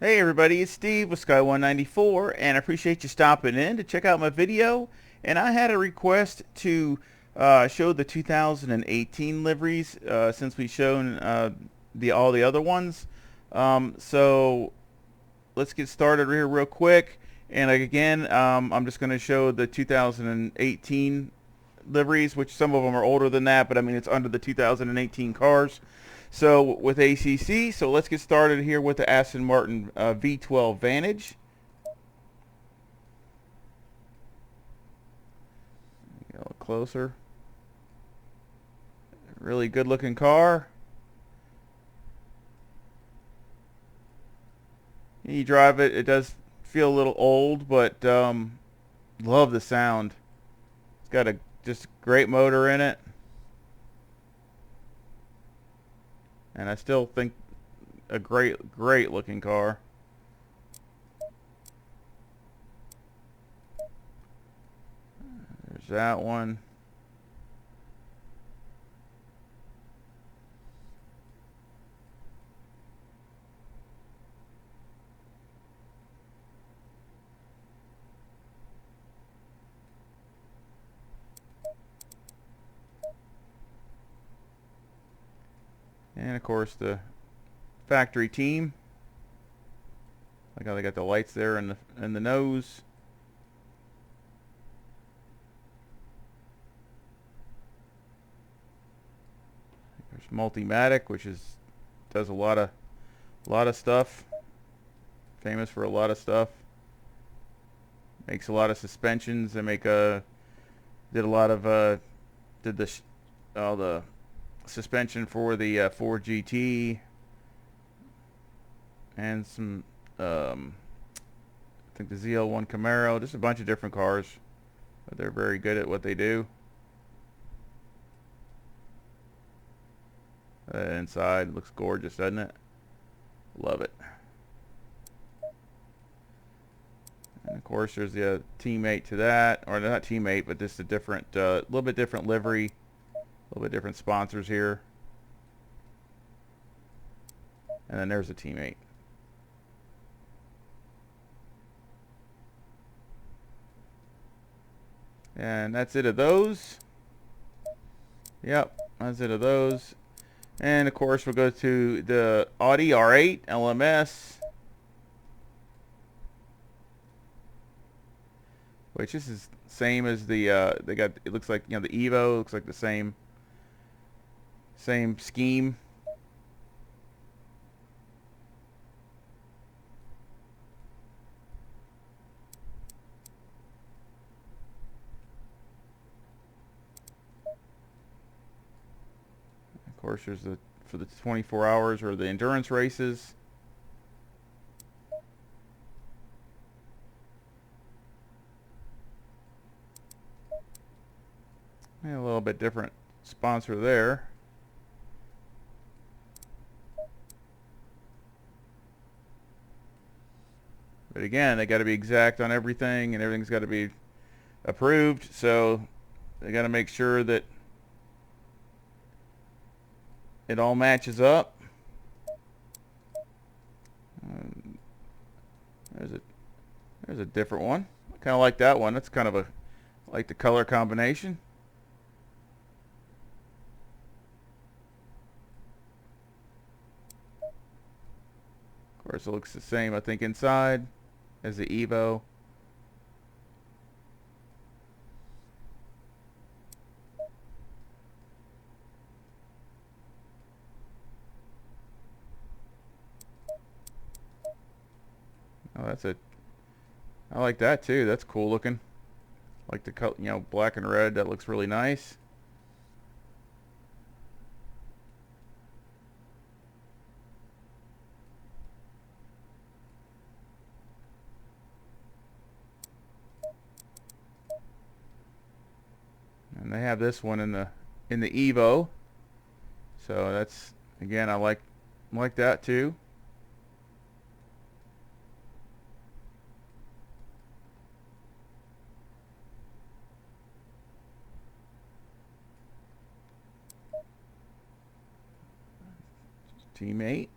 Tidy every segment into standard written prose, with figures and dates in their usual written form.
Hey everybody, it's Steve with Sky194, and I appreciate you stopping in to check out my video. And I had a request to show the 2018 liveries since we've shown all the other ones. So let's get started here real quick. And again, I'm just going to show the 2018 liveries, which some of them are older than that, but I mean it's under the 2018 cars. So with ACC, so let's get started here with the Aston Martin V12 Vantage. Get a little closer. Really good looking car. You drive it, it does feel a little old, but love the sound. It's got a just great motor in it. And I still think a great looking car. There's that one. And of course the factory team. Like how they got the lights there in the nose. There's Multimatic, which does a lot of stuff. Famous for a lot of stuff. Makes a lot of suspensions. They make did a lot of did all the suspension for the Ford GT and some I think the ZL1 Camaro, just a bunch of different cars, but they're very good at what they do. Inside looks gorgeous, doesn't it? Love it. And of course there's the teammate to that, or not teammate, but just a different little bit different livery, a little bit different sponsors here. And then there's a teammate. And that's it of those. Yep, that's it of those. And of course we'll go to the Audi R8 LMS, which this is same as the they got, it looks like, you know, the Evo looks like the same scheme. Of course there's the for the 24 hours or the endurance races. And a little bit different sponsor there. But again, they got to be exact on everything, and everything's got to be approved, so they got to make sure that it all matches up. There's a different one. I kind of like that one. That's kind of a, like the color combination. Of course, it looks the same, I think, inside as the Evo. Oh, that's it. I like that too. That's cool looking. Like the color, you know, black and red. That looks really nice. And they have this one in the Evo. So that's, again, I like that too. Teammate.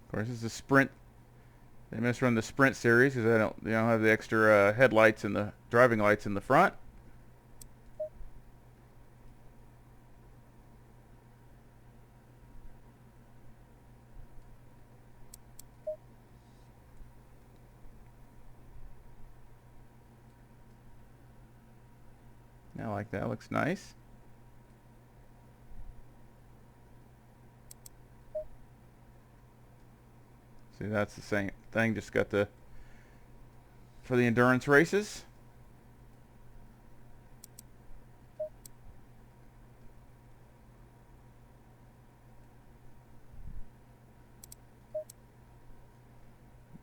Of course, this is a sprint They must run the Sprint series because they don't have the extra headlights and the driving lights in the front. I like that. Looks nice. See, that's the same thing. Just got the for the endurance races.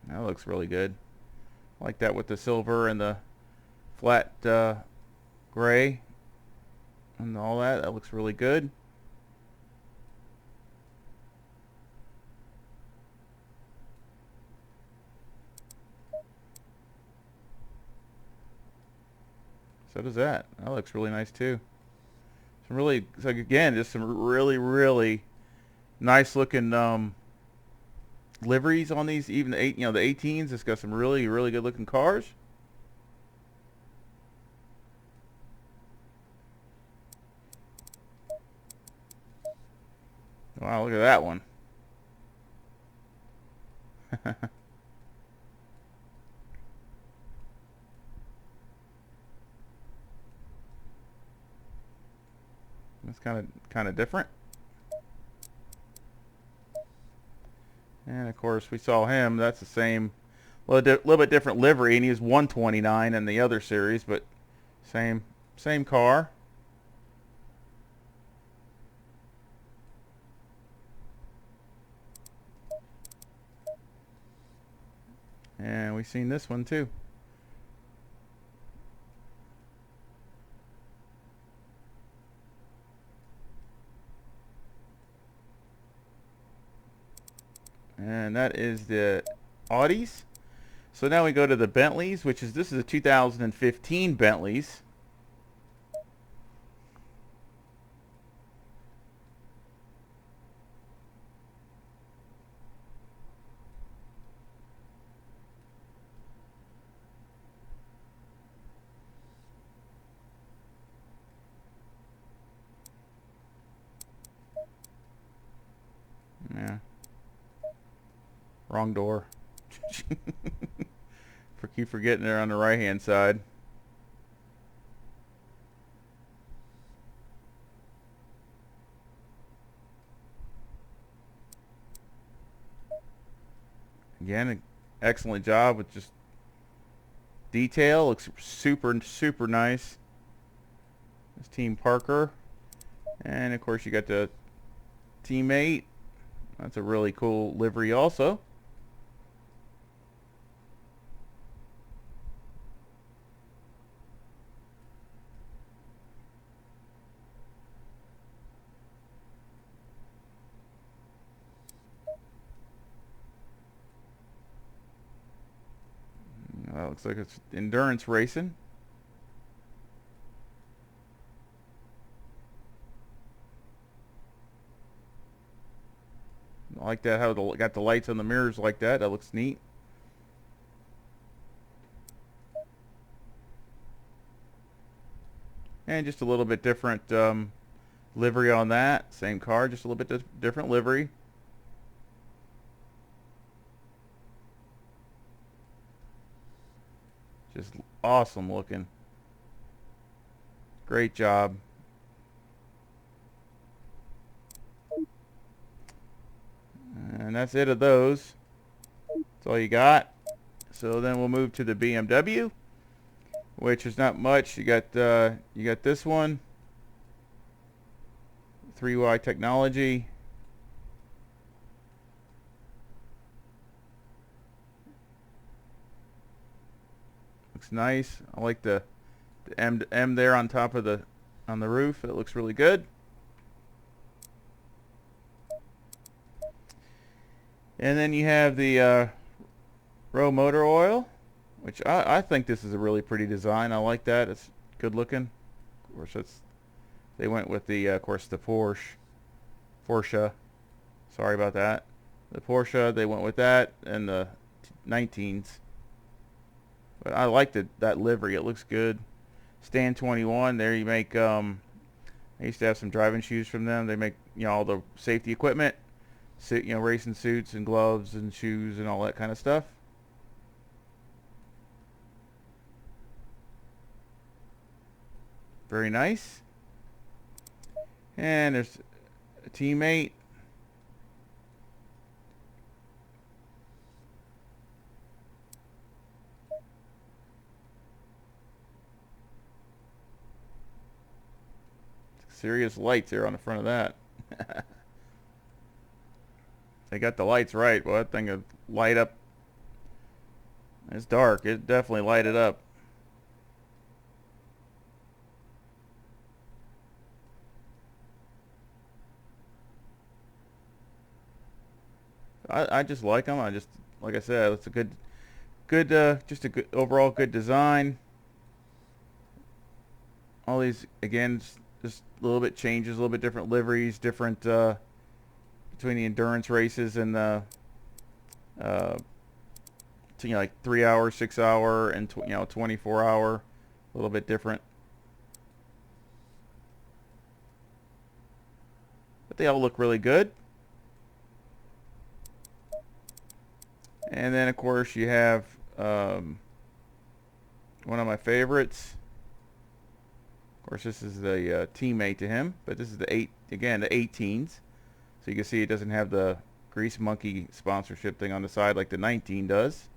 That looks really good. I like that with the silver and the flat gray and all that. That looks really good. So does that. That looks really nice too. Some really, so again, just some really nice looking liveries on these. Even the the 18s. It's got some really good looking cars. Wow, look at that one. That's kind of different. And of course, we saw him. That's the same, little bit different livery, and he was 129 in the other series, but same car. And we've seen this one too. And that is the Audis. So now we go to the Bentleys, which is, this is a 2015 Bentleys. Yeah. Wrong door. Keep forgetting they're on the right hand side. Again, an excellent job with just detail. Looks super nice. This Team Parker. And of course you got the teammate. That's a really cool livery also. That looks like it's endurance racing. I like that, how it got the lights on the mirrors like that. That looks neat. And just a little bit different livery on that. Same car, just a little bit different livery. Just awesome looking. Great job. And that's it of those. That's all you got. So then we'll move to the BMW, which is not much. You got this one, 3Y technology. Looks nice. I like the M there on top of the roof. It looks really good. And then you have the Row motor oil, which I think this is a really pretty design. I like that. It's good looking. Of course, they went with the of course the Porsche. Sorry about that. The Porsche, they went with that, and the 19s. But I like that livery. It looks good. Stand 21. There you make. I used to have some driving shoes from them. They make, you know, all the safety equipment, you know, racing suits and gloves and shoes and all that kind of stuff. Very nice. And there's a teammate. Serious lights there on the front of that. They got the lights right. Well, that thing would light up. It's dark. It definitely lighted up. I just like them. I just, like I said, it's a good, just a good overall good design. All these, again, just a little bit changes, a little bit different liveries, different between the endurance races and the you know, like 3 hour, 6 hour, and you know, 24 hour, a little bit different. But they all look really good. And then of course you have one of my favorites. Of course, this is the teammate to him, but this is the the 18s. So you can see it doesn't have the Grease Monkey sponsorship thing on the side like the 19 does.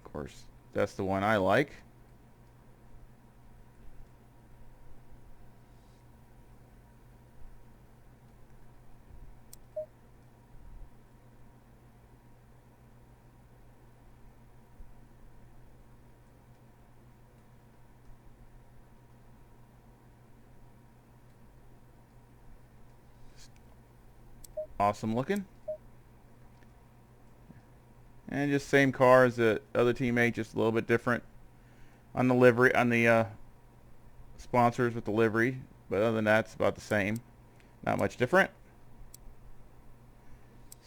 Of course, that's the one I like. Awesome looking. And just same car as the other teammate, just a little bit different on the livery, on the sponsors with the livery. But other than that, it's about the same. Not much different.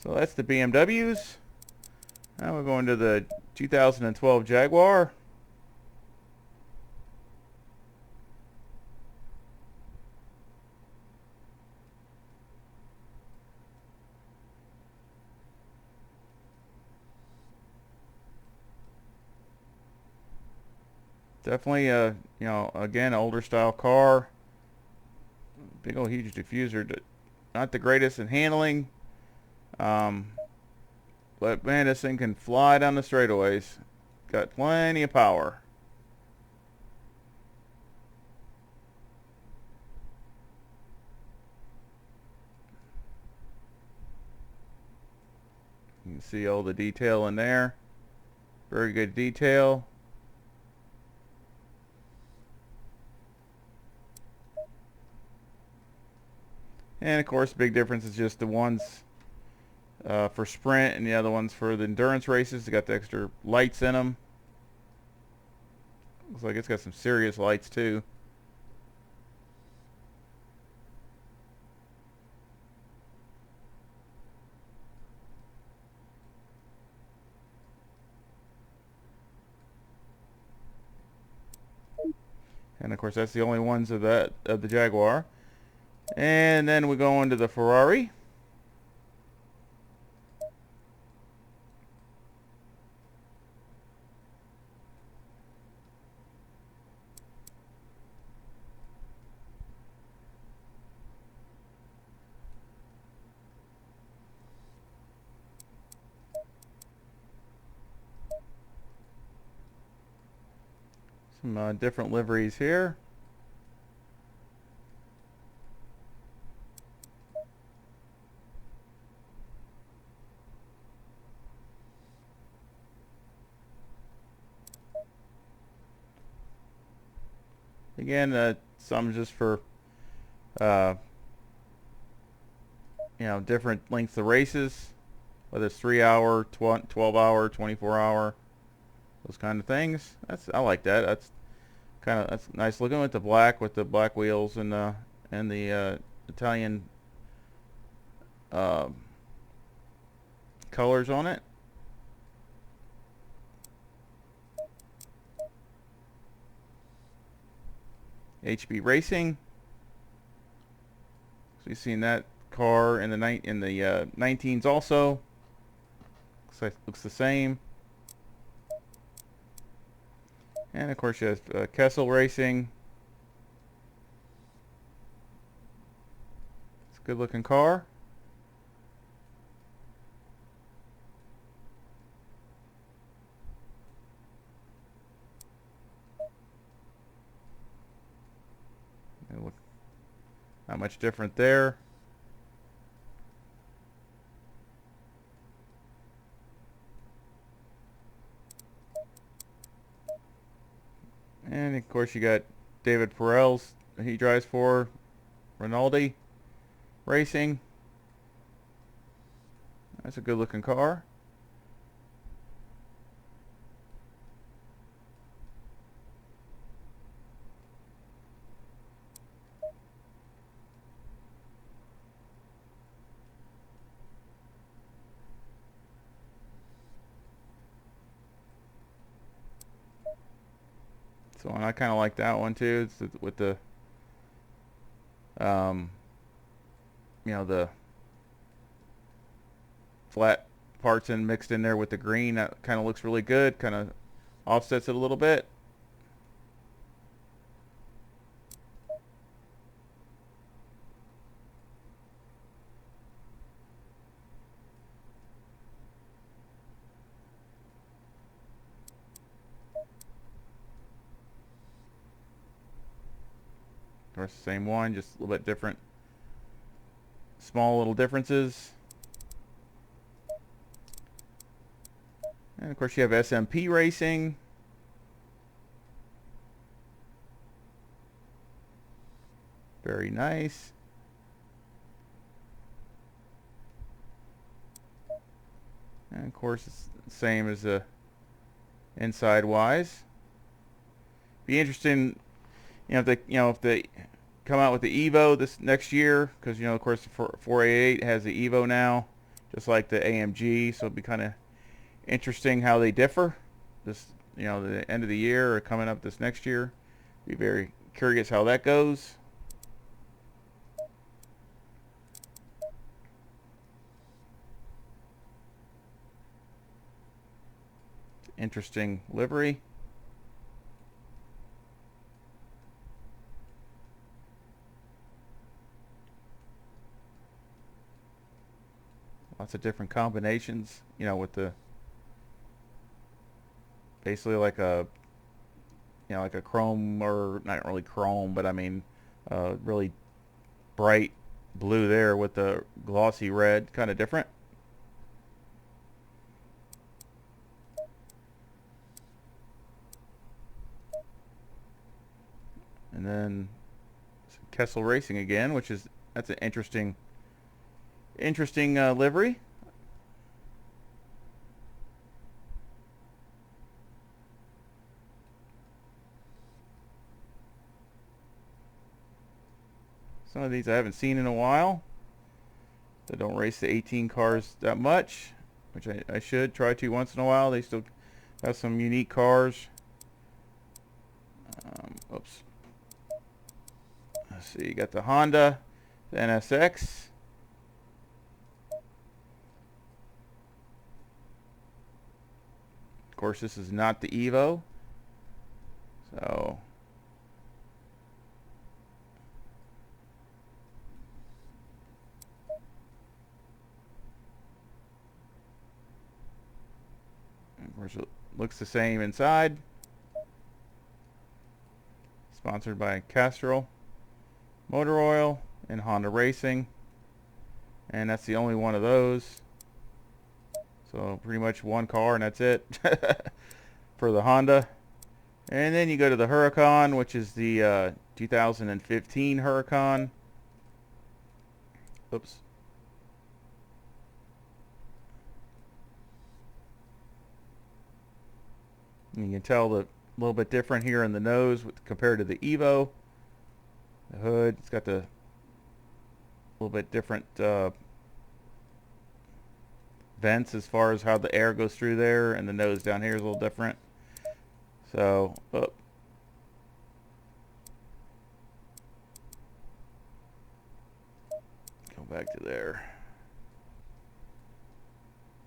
So that's the BMWs. Now we're going to the 2012 Jaguar. Definitely you know, again, older style car. Big old huge diffuser. Not the greatest in handling. But man, this thing can fly down the straightaways. Got plenty of power. You can see all the detail in there. Very good detail. And of course, the big difference is just the ones for sprint and the other ones for the endurance races. They got the extra lights in them. Looks like it's got some serious lights too. And of course, that's the only ones of the Jaguar. And then we go into the Ferrari. Some different liveries here. Again, some just for you know, different lengths of races, whether it's 3 hour, 12 hour, 24 hour, those kind of things. I like that. That's nice looking with the black wheels and the Italian colors on it. HB Racing. So you've seen that car in the 19s also. Looks the same. And of course you have Kessel Racing. It's a good looking car. Look, not much different there. And of course you got David Perel's, he drives for Rinaldi Racing. That's a good looking car. So I kind of like that one too. It's with the, you know, the flat parts mixed in there with the green. That kind of looks really good. Kind of offsets it a little bit. Of course, same one, just a little bit different. Small little differences. And of course you have SMP Racing. Very nice. And of course it's the same as the inside wise. Be interesting, if they come out with the Evo this next year, because of course the 488 has the Evo now, just like the AMG. So it'll be kind of interesting how they differ this, the end of the year or coming up this next year. Be very curious how that goes. Interesting livery. Lots of different combinations, with the basically like a like a chrome, or not really chrome, but I mean really bright blue there with the glossy red, kind of different. And then Kessel Racing again, that's an interesting livery. Some of these I haven't seen in a while. They don't race the 18 cars that much, which I should try to once in a while. They still have some unique cars. Oops. Let's see, you got the Honda, the NSX. Of course, this is not the Evo. So of course it looks the same inside. Sponsored by Castrol Motor Oil and Honda Racing. And that's the only one of those. So pretty much one car and that's it for the Honda. And then you go to the Huracan, which is the 2015 Huracan. Oops. And you can tell a little bit different here in the nose compared to the Evo. The hood, it's got the little bit different vents as far as how the air goes through there, and the nose down here is a little different. So, go back to there.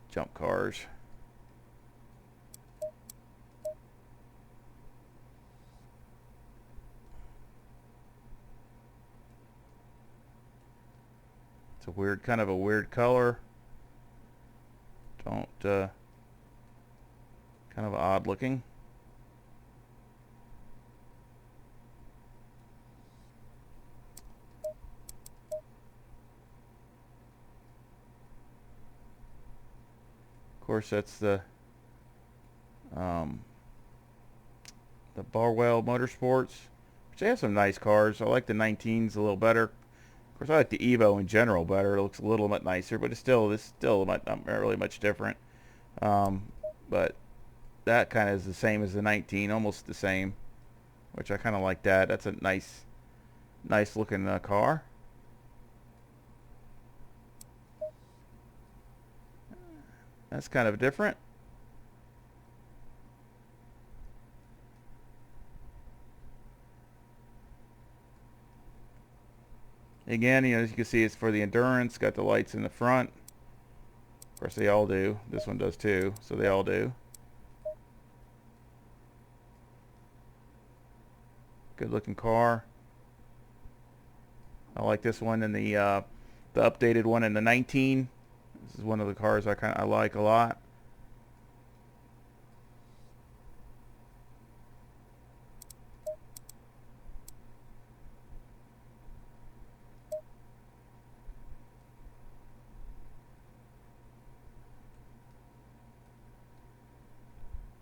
Jump cars. It's a weird, kind of a weird color. Kind of odd looking. Of course, that's the Barwell Motorsports, which they have some nice cars. I like the 19s a little better. Of course, I like the Evo in general better. It looks a little bit nicer, but it's still not really much different. But that kind of is the same as the 19, almost the same, which I kind of like that. That's a nice looking car. That's kind of different. Again, as you can see, it's for the endurance. Got the lights in the front. Of course, they all do. This one does too, so they all do. Good looking car. I like this one and the updated one in the 19. This is one of the cars I like a lot.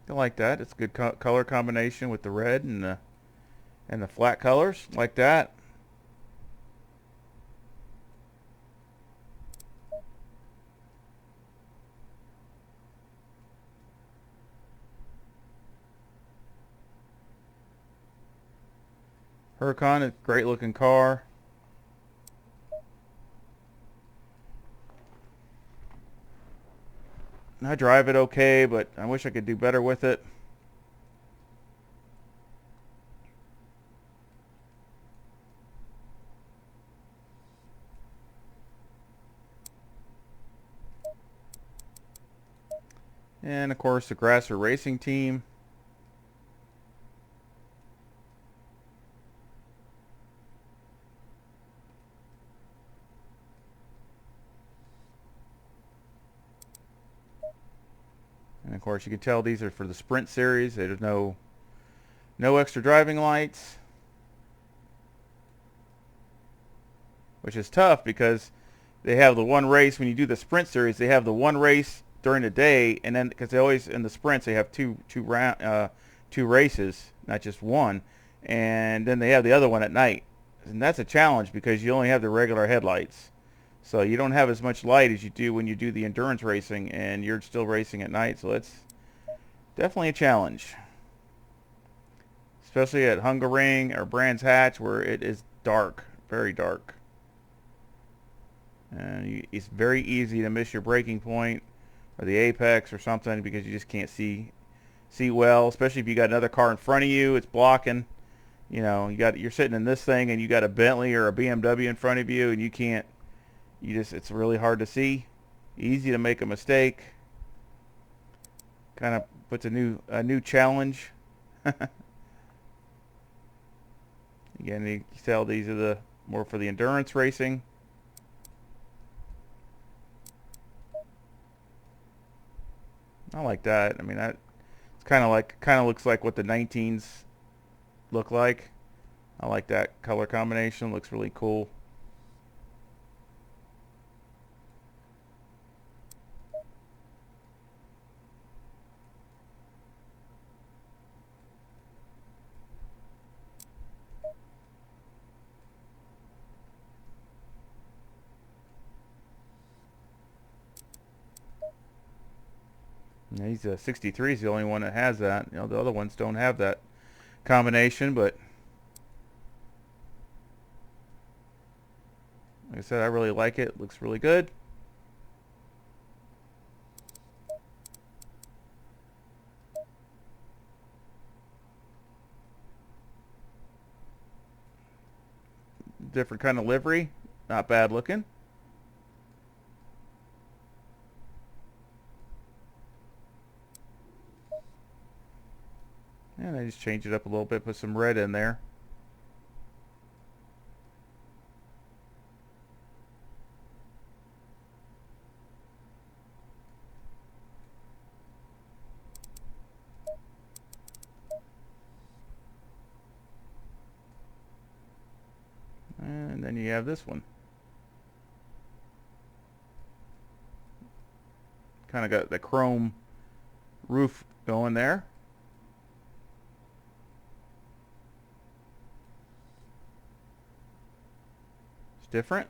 I like that. It's a good color combination with the red and the flat colors like that. Huracan, a great looking car. I drive it okay, but I wish I could do better with it. And of course the Grasser Racing Team. And of course you can tell these are for the Sprint series. There's no extra driving lights, which is tough because they have the one race when you do the Sprint series. They have the one race during the day, and then because they always in the sprints they have two races, not just one, and then they have the other one at night, and that's a challenge because you only have the regular headlights, so you don't have as much light as you do when you do the endurance racing, and you're still racing at night. So it's definitely a challenge, especially at Hungaroring or Brands Hatch where it is dark, very dark, and it's very easy to miss your braking point or the apex or something because you just can't see well, especially if you got another car in front of you. It's blocking. You're sitting in this thing and you got a Bentley or a BMW in front of you, and it's really hard to see. Easy to make a mistake. Kind of puts a new challenge. Again, you can tell these are the more for the endurance racing. I like that. I mean, that it's kind of looks like what the 19s look like. I like that color combination. Looks really cool. Yeah, he's a 63 is the only one that has that. The other ones don't have that combination, but like I said, I really like it. It looks really good. different kind of livery. Not bad looking. And I just change it up a little bit, put some red in there. And then you have this one. Kind of got the chrome roof going there. It's different.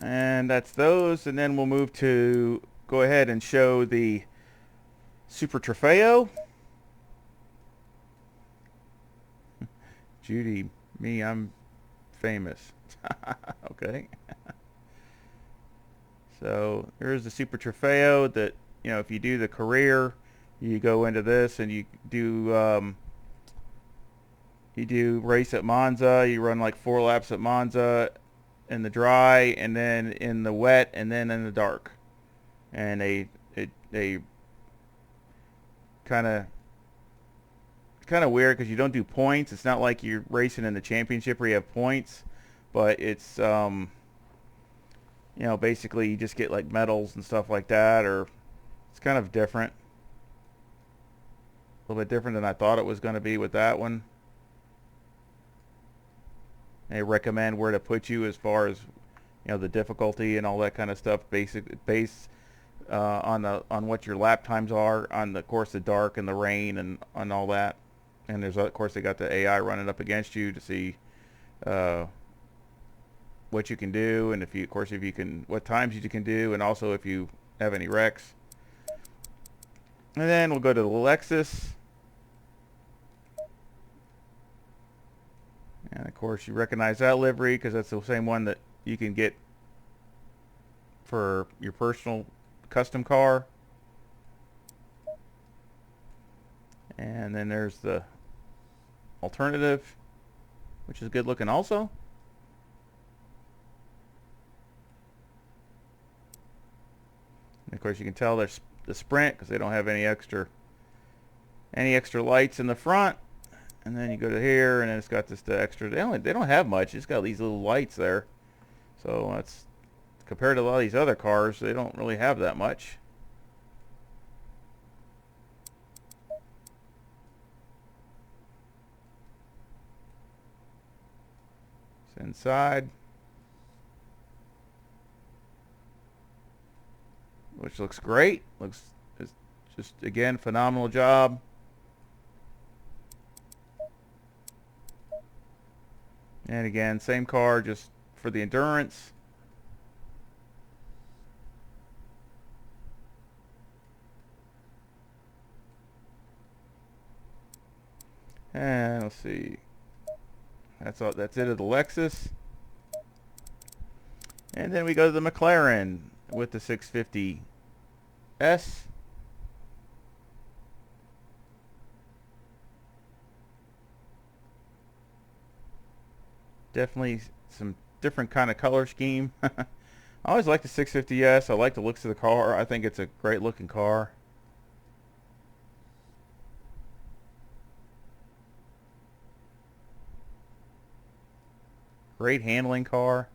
And that's those. And then we'll move to go ahead and show the Super Trofeo. Judy, me, I'm famous. Okay. So here's the Super Trofeo that, you know, if you do the career, you go into this and you do race at Monza. You run like 4 laps at Monza in the dry, and then in the wet, and then in the dark. And they kind of weird because you don't do points. It's not like you're racing in the championship where you have points, but it's you know, basically you just get like medals and stuff like that, or it's kind of different. A little bit different than I thought it was going to be with that one. They recommend where to put you as far as, you know, the difficulty and all that kind of stuff, based on what your lap times are on the course, the dark and the rain and on all that. And there's, of course, they got the AI running up against you to see what you can do, and if you, of course, if you can, what times you can do, and also if you have any wrecks. And then we'll go to the Lexus. And of course, you recognize that livery because that's the same one that you can get for your personal custom car. And then there's the alternative, which is good looking also. And of course, you can tell there's the Sprint because they don't have any extra lights in the front. And then you go to here, and then it's got this the extra. They don't have much. It's got these little lights there. So that's, compared to a lot of these other cars, they don't really have that much. It's inside, which looks great. It's just, again, phenomenal job. And again, same car, just for the endurance. And let's see. That's all. That's it of the Lexus. And then we go to the McLaren with the 650S. Definitely some different kind of color scheme. I always like the 650S. I like the looks of the car. I think it's a great looking car. Great handling car.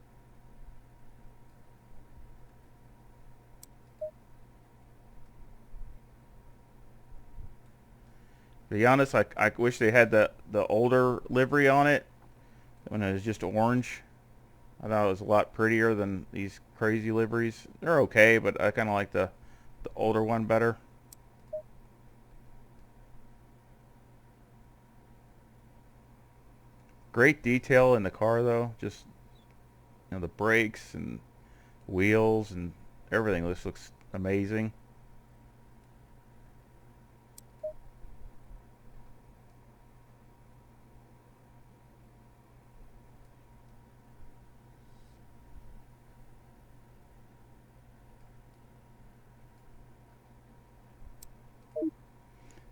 To be honest, I wish they had the older livery on it when it was just orange. I thought it was a lot prettier than these crazy liveries. They're okay, but I kind of like the older one better. Great detail in the car though. Just, you know, the brakes and wheels and everything. This looks amazing.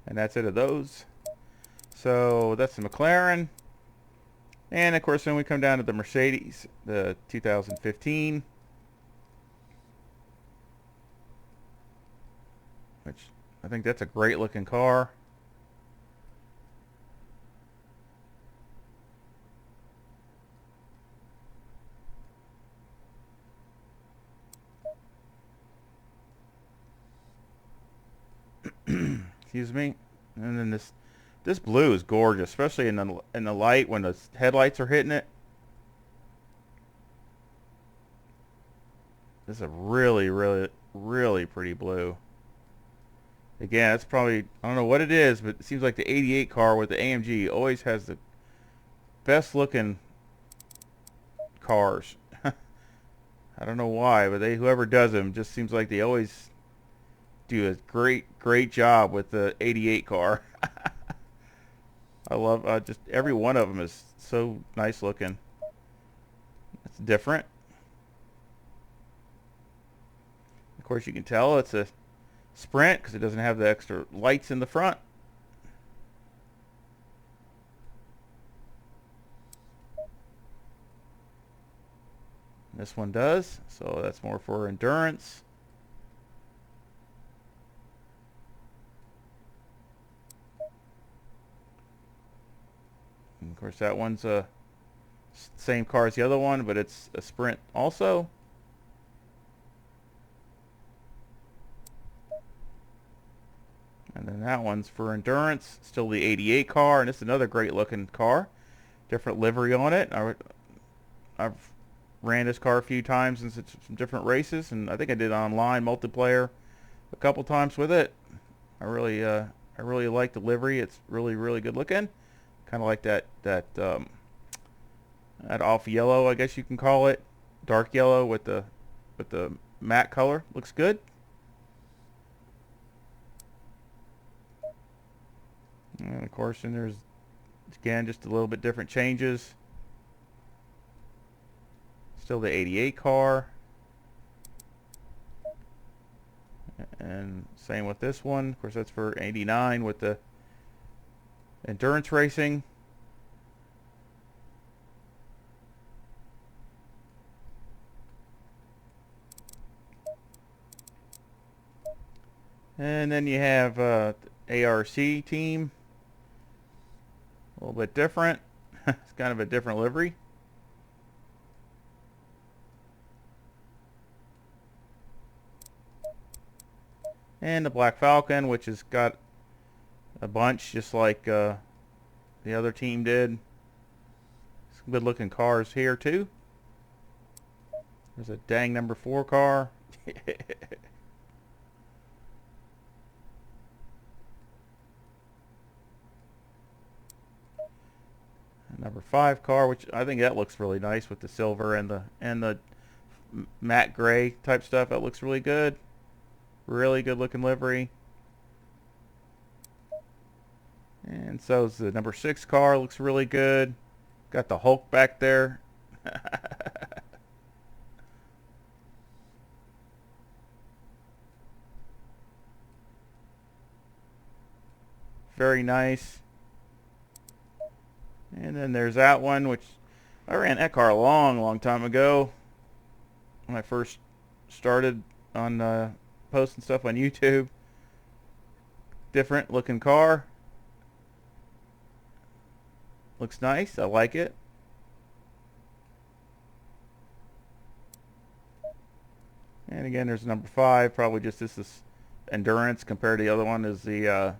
And that's it of those. So that's the McLaren. And of course, then we come down to the Mercedes, the 2015, which I think that's a great looking car. Excuse me. And then this blue is gorgeous, especially in the light when the headlights are hitting it. This is a really, really, really pretty blue. Again, it's probably, I don't know what it is, but it seems like the 88 car with the AMG always has the best looking cars. I don't know why, but whoever does them just seems like they always do a great job with the 88 car. I love just every one of them is so nice looking. It's different. Of course, you can tell it's a Sprint because it doesn't have the extra lights in the front. This one does, so that's more for endurance. And of course, that one's a same car as the other one, but it's a Sprint also. And then that one's for endurance, still the 88 car, and it's another great looking car. Different livery on it. I've ran this car a few times in some different races, and I think I did online multiplayer a couple times with it. I really like the livery. It's really good looking. Kind of like that off yellow, I guess you can call it, dark yellow with the matte color. Looks good. And of course, then there's again just a little bit different changes. Still the 88 car. And same with this one. Of course, that's for 89 with the endurance racing. And then you have ARC team. A little bit different. It's kind of a different livery. And the Black Falcon, which has got a bunch just like the other team did. Some good looking cars here too. There's a dang number 4 car. Number 5 car, which I think that looks really nice with the silver and the matte gray type stuff. That looks really good. Really good looking livery. And so is the number 6 car. Looks really good. Got the Hulk back there. Very nice. And then there's that one, which I ran that car a long time ago when I first started on posting stuff on YouTube. Different looking car. Looks nice. I like it. And again, there's number 5. Probably just this is endurance compared to the other one is the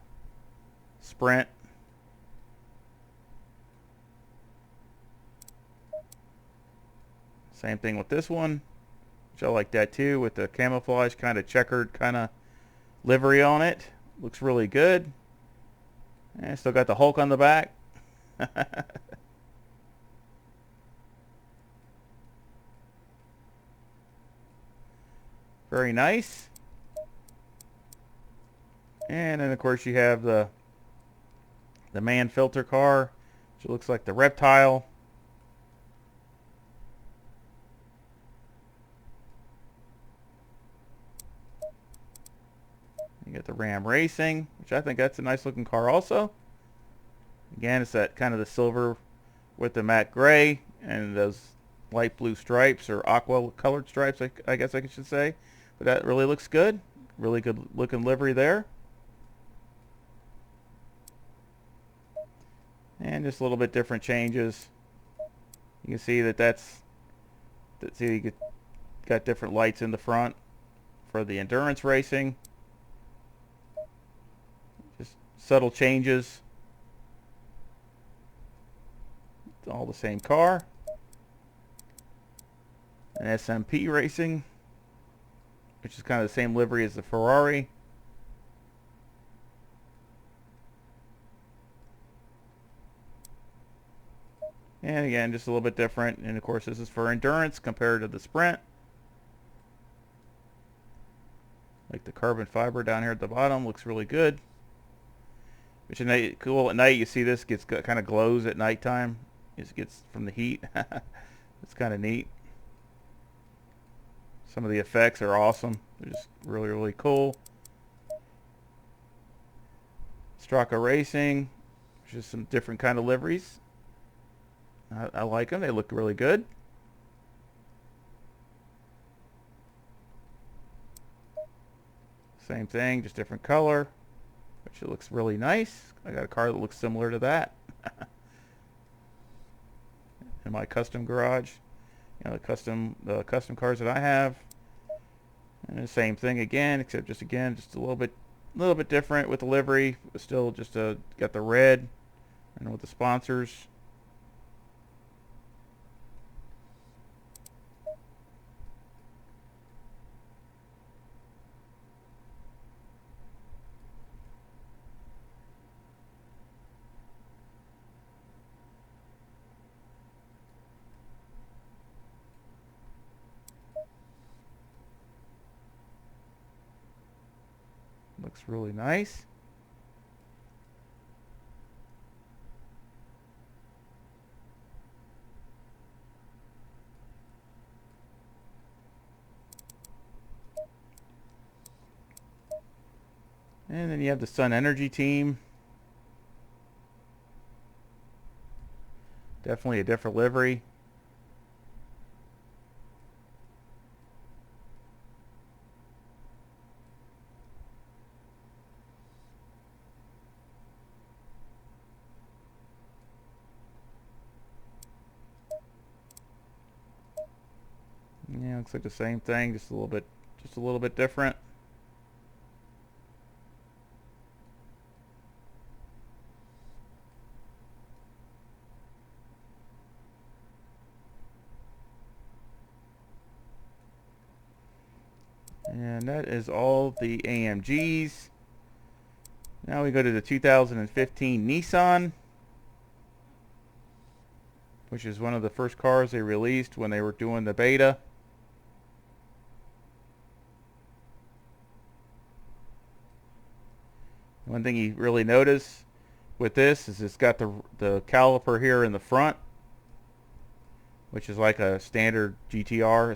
Sprint. Same thing with this one, which I like that too, with the camouflage kind of checkered kind of livery on it. Looks really good. And still got the Hulk on the back. Very nice. And then of course you have the man filter car, which looks like the reptile. You got the Ram Racing, which I think that's a nice looking car also. Again, it's that kind of the silver with the matte gray and those light blue stripes, or aqua colored stripes, I guess I should say. But that really looks good. Really good looking livery there. And just a little bit different changes. You can see see you got different lights in the front for the endurance racing. Just subtle changes. It's all the same car. An SMP Racing, which is kind of the same livery as the Ferrari. And again, just a little bit different. And of course, this is for endurance compared to the Sprint. Like the carbon fiber down here at the bottom looks really good. Which is cool at night. You see this kind of glows at nighttime. It gets from the heat. It's kind of neat. Some of the effects are awesome. They're just really, really cool. Straka Racing, which is some different kind of liveries. I like them. They look really good. Same thing, just different color, which it looks really nice. I got a car that looks similar to that in my custom garage. You know, the custom cars that I have. And the same thing again, except just a little bit different with the livery. But still just got the red and with the sponsors. Looks really nice. And then you have the Sun Energy team. Definitely a different livery. Yeah, looks like the same thing, just a little bit different. And that is all the AMGs. Now we go to the 2015 Nissan, which is one of the first cars they released when they were doing the beta. One thing you really notice with this is it's got the caliper here in the front, which is like a standard GTR,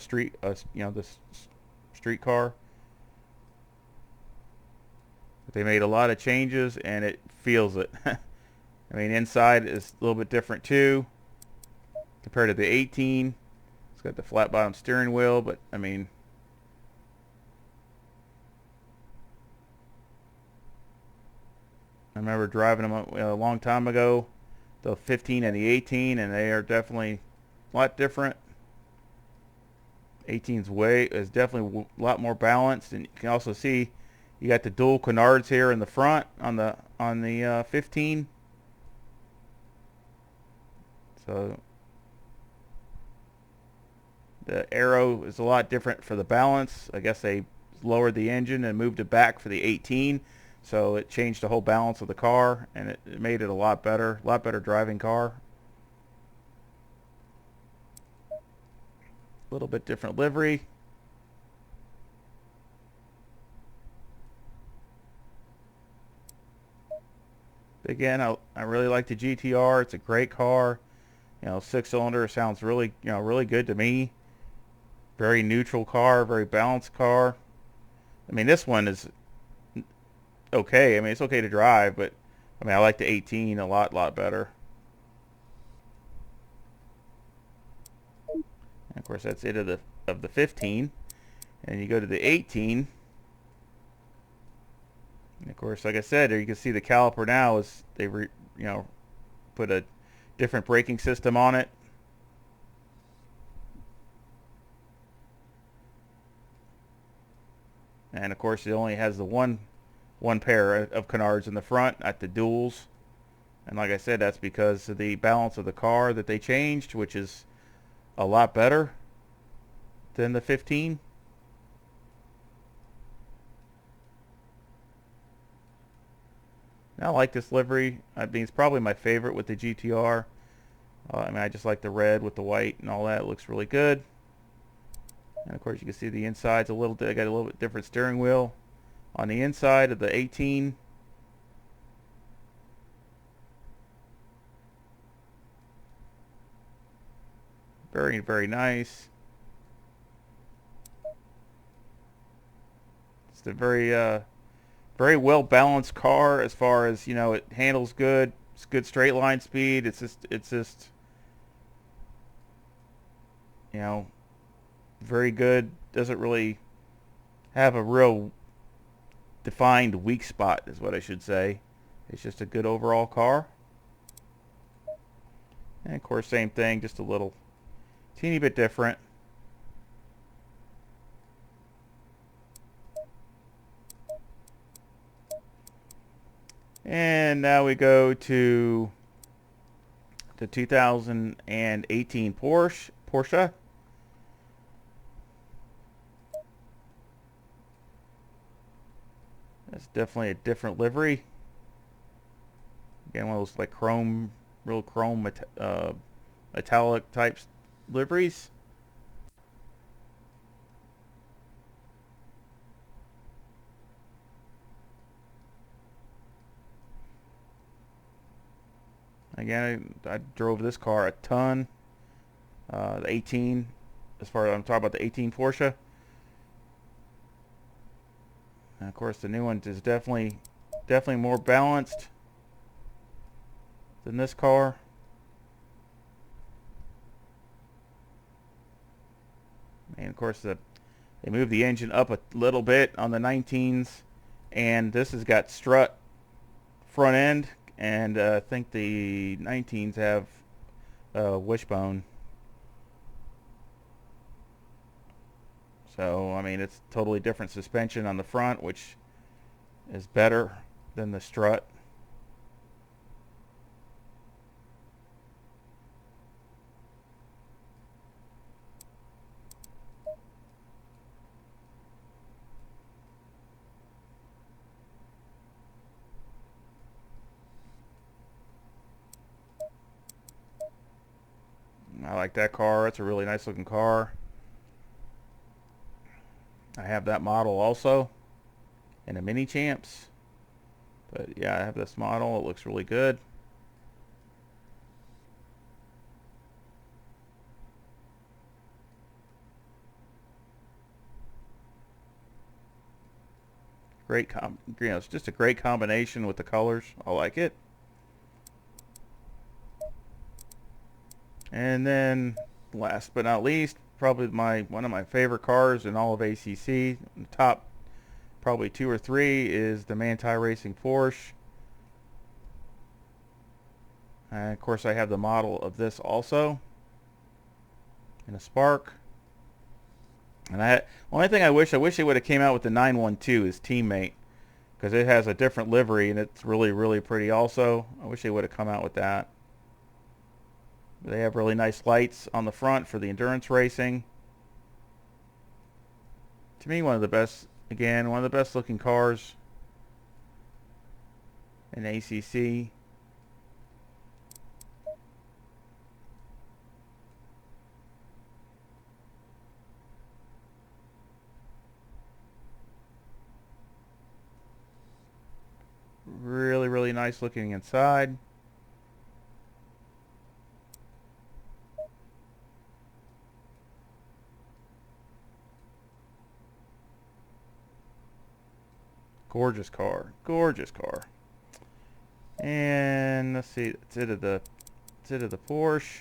this street car. But they made a lot of changes and it feels it. I mean, inside is a little bit different too compared to the 18. It's got the flat bottom steering wheel, but I mean, I remember driving them a long time ago, the 15 and the 18, and they are definitely a lot different. 18's is definitely a lot more balanced, and you can also see you got the dual canards here in the front on the 15. So the arrow is a lot different for the balance. I guess they lowered the engine and moved it back for the 18. So it changed the whole balance of the car, and it made it a lot better driving car. A little bit different livery. Again, I really like the GTR. It's a great car. You know, 6-cylinder sounds really good to me. Very neutral car, very balanced car. I mean, this one is okay. I mean, it's okay to drive, but I mean, I like the 18 a lot better. course, that's it of the 15. And you go to the 18. And of course, like I said, there you can see the caliper now is they put a different braking system on it. And of course, it only has the one pair of canards in the front at the duals. And like I said, that's because of the balance of the car that they changed, which is a lot better than the 15. I like this livery. I mean, it's probably my favorite with the GTR. I mean, I just like the red with the white and all that. It looks really good. And of course, you can see the inside's I got a little bit different steering wheel on the inside of the 18. Very, very nice. It's a very well balanced car as far as, it handles good. It's good straight line speed. It's just very good. Doesn't really have a real defined weak spot is what I should say. It's just a good overall car. And of course, same thing, just a little teeny bit different. And now we go to the 2018 Porsche. That's definitely a different livery. Again, one of those like real chrome metallic types liveries. Again, I drove this car a ton. The 18, as far as I'm talking about the 18 Porsche. And of course, the new one is definitely more balanced than this car. And of course, they moved the engine up a little bit on the 19s, and this has got strut front end. And I think the 19s have wishbone. So, I mean, it's totally different suspension on the front, which is better than the strut. I like that car. It's a really nice looking car. I have that model also in a Mini Champs. But yeah, I have this model. It looks really good. It's just a great combination with the colors. I like it. And then, last but not least, probably one of my favorite cars in all of ACC. The top, probably 2 or 3, is the Manti Racing Porsche. And of course, I have the model of this also in a Spark. And only thing I wish they would have came out with the 912 as teammate, because it has a different livery and it's really, really pretty also. I wish they would have come out with that. They have really nice lights on the front for the endurance racing. To me, one of the best looking cars in ACC. Really, really nice looking inside. Gorgeous car. Gorgeous car. And let's see, it's it of the Porsche.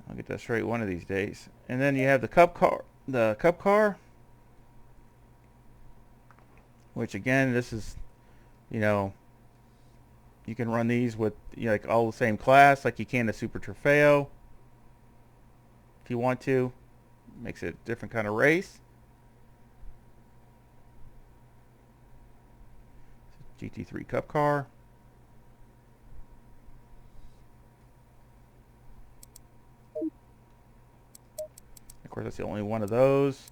I'll get that straight one of these days. And then you have the Cup car, which again, this is, you know, you can run these with, you know, like all the same class, like you can the Super Trofeo, if you want to. Makes it a different kind of race. GT3 Cup car. Of course, that's the only one of those.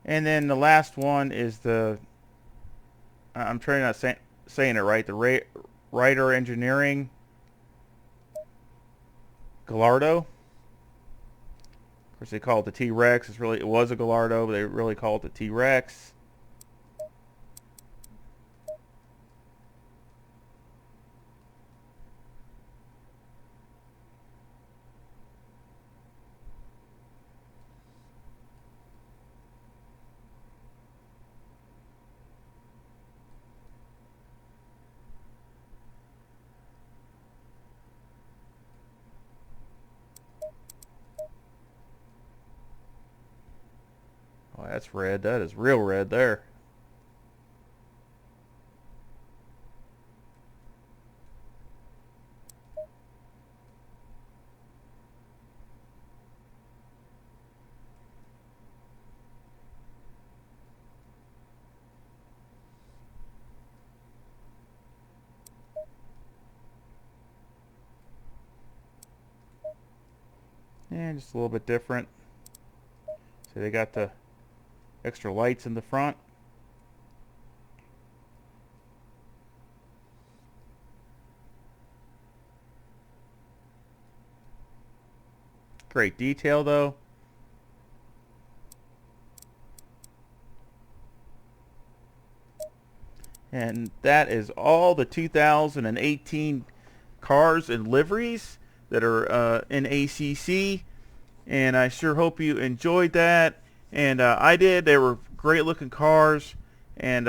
And then the last one is the, I'm trying not saying it right, the Ryder Engineering Gallardo. Of course, they call it the T-Rex. It was a Gallardo, but they really call it the T-Rex. Oh, that's red. That is real red there. And just a little bit different. So they got the extra lights in the front. Great detail though. And that is all the 2018 cars and liveries that are in ACC. And I sure hope you enjoyed that. And I did. They were great looking cars and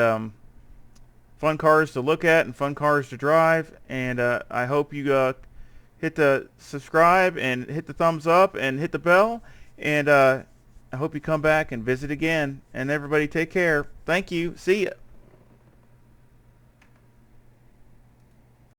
fun cars to look at and fun cars to drive. And I hope you hit the subscribe and hit the thumbs up and hit the bell. And I hope you come back and visit again. And everybody take care. Thank you. See ya.